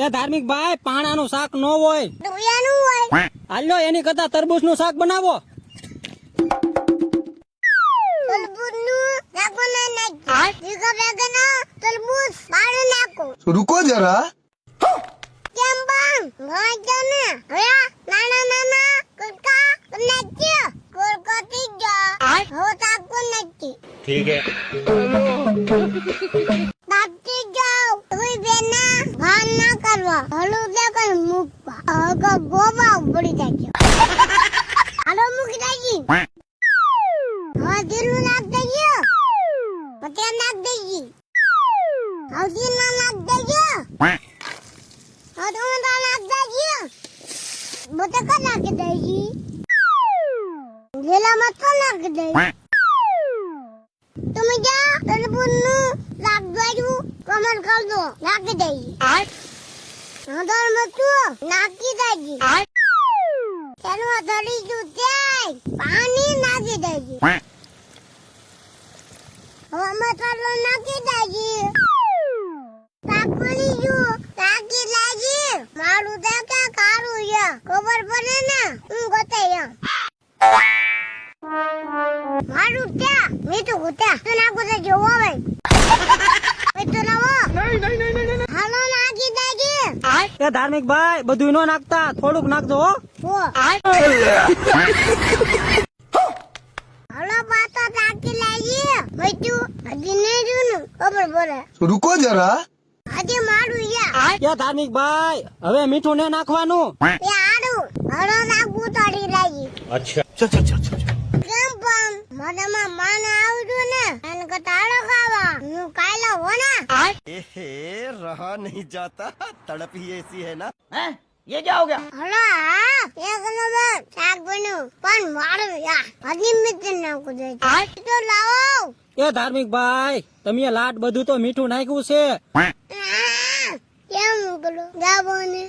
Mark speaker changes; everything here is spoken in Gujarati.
Speaker 1: એ ધાર્મિક ભાઈ પાણાનું શાક નો હોય,
Speaker 2: દુયાનું હોય.
Speaker 1: હાલ્યો એની કરતા તરબૂચનું શાક બનાવો.
Speaker 2: તરબૂચનું નાખો ના નાખો. ભીગા બેગનો તરબૂચ બાળ નાખો.
Speaker 3: रुको जरा
Speaker 2: કેમ બang? ગાજને. હવે નાના નાના કટકા નાખ્યો. કોરકોટી જા. હવે તાકો નાખી.
Speaker 4: ठीक है
Speaker 2: તાપતી જાઓ. કોઈ બેના ભાન ના કરવા. હળું દેકર મૂકવા. હવે ગોબા ઉભરી જાય. હાલો મૂકી દાજી. હવે જીરું નાખ દેજો. પછી નાખ દેજી. હવે જીરું નાખ દેજો. હવે ટમેટા નાખ દેજો. બટાકા નાખી દેજી. લીલા મરચાં નાખી દેજી. તમે જા તરબૂચનું શાક જોયું કમર કર દો. નાખી દેજી. હળદર મરચું નાખી દેજી. તેનું ધરી દઉં તેલ પાણી નાખી દેજી. હવે મસાલો નાખી દેજી. શાકભાજી જો નાખી દેજી. મારું દેખે કારું છે ખબર પડે ને હું ગતે મારું ત્યાં મીઠું ગુતા તો નાખો દેજો હવે મીઠું લાવો. હાલો નાખી દેજી.
Speaker 1: એ ધાર્મિક ભાઈ બધું નો નાખતા, થોડુંક નાખજો હો.
Speaker 2: હાલો પાછો નાખી લેજી. મીઠું હજી નહીં જોયું ખબર પડે.
Speaker 3: रुको जरा
Speaker 2: હજી મારું છે.
Speaker 1: એ ધાર્મિક ભાઈ હવે મીઠું ને નાખવાનું.
Speaker 2: એ હારું હાલો નાખું તળી લેજી.
Speaker 4: अच्छा
Speaker 2: કેમ પણ મોઢામાં માને આવડું ને એને કરતા હાલો ખાવા. હું કાયલો હો ને.
Speaker 3: रहा नहीं जाता तड़प ही ऐसी है ना
Speaker 2: હલો હા એક નંબર શાક બન્યું પણ મારું હજી મીઠું નાખું દે તો લાવો.
Speaker 1: એ ધાર્મિક ભાઈ તમે લાટ બધું તો મીઠું નાખ્યું છે.
Speaker 2: કેમ મોકલો જાબો ને